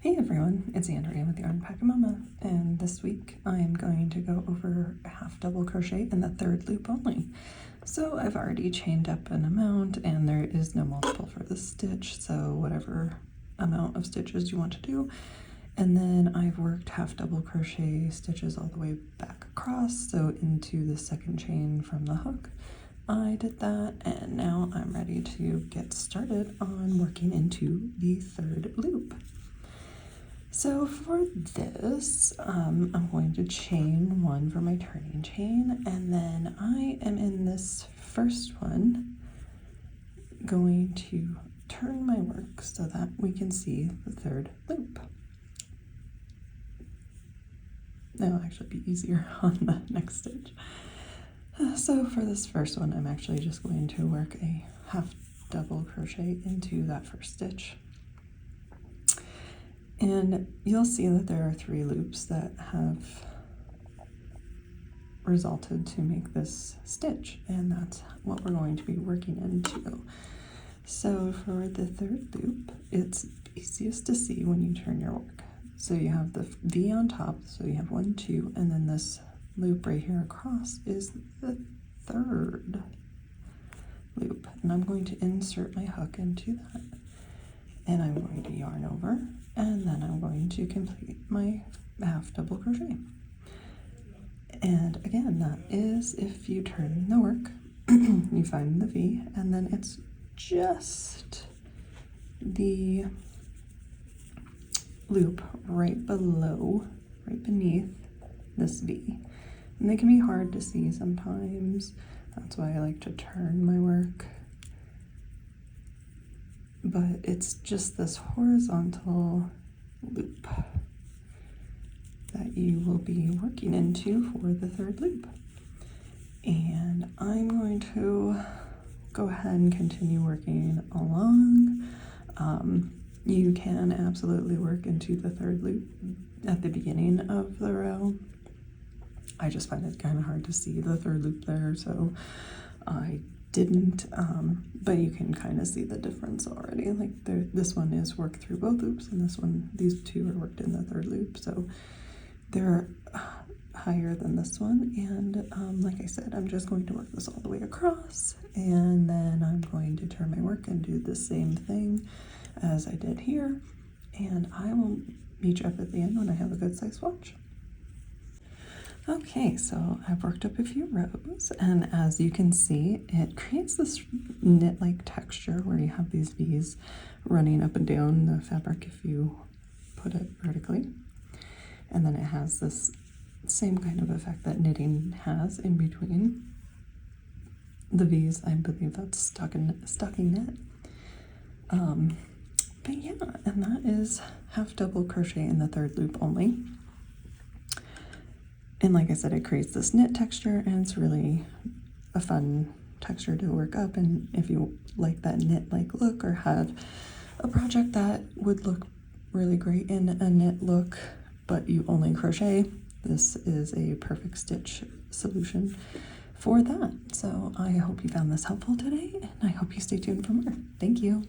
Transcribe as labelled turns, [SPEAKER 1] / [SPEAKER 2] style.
[SPEAKER 1] Hey everyone, it's Andrea with Yarn Pack Mama, and this week I am going to go over half double crochet in the third loop only. So I've already chained up an amount and there is no multiple for this stitch, so whatever amount of stitches you want to do. And then I've worked half double crochet stitches all the way back across, so into the second chain from the hook. I did that, and now I'm ready to get started on working into the third loop. So for this, I'm going to chain one for my turning chain, and then I am in this first one going to turn my work so that we can see the third loop. That'll actually be easier on the next stitch. So for this first one, I'm actually just going to work a half double crochet into that first stitch. And you'll see that there are 3 loops that have resulted to make this stitch, and that's what we're going to be working into. So for the third loop, it's easiest to see when you turn your work. So you have the V on top, so you have 1, 2, and then this loop right here across is the third loop. And I'm going to insert my hook into that. And I'm going to yarn over, and then I'm going to complete my half double crochet. And again, that is if you turn the work, you find the V, and then it's just the loop right below, right beneath this V. And they can be hard to see sometimes. That's why I like to turn my work. But it's just this horizontal loop that you will be working into for the third loop. And I'm going to go ahead and continue working along. You can absolutely work into the third loop at the beginning of the row. I just find it kind of hard to see the third loop there, so I didn't, but you can kind of see the difference already. Like this one is worked through both loops, and this one, these 2 are worked in the third loop, so they're higher than this one. And like I said, I'm just going to work this all the way across, and then I'm going to turn my work and do the same thing as I did here, and I will meet you up at the end when I have a good size swatch. Okay, so I've worked up a few rows, and as you can see, it creates this knit-like texture where you have these V's running up and down the fabric if you put it vertically. And then it has this same kind of effect that knitting has in between the V's. I believe that's stocking knit. But yeah, and that is half double crochet in the third loop only. And like I said, it creates this knit texture, and it's really a fun texture to work up. And if you like that knit-like look, or have a project that would look really great in a knit look, but you only crochet, this is a perfect stitch solution for that. So I hope you found this helpful today, and I hope you stay tuned for more. Thank you.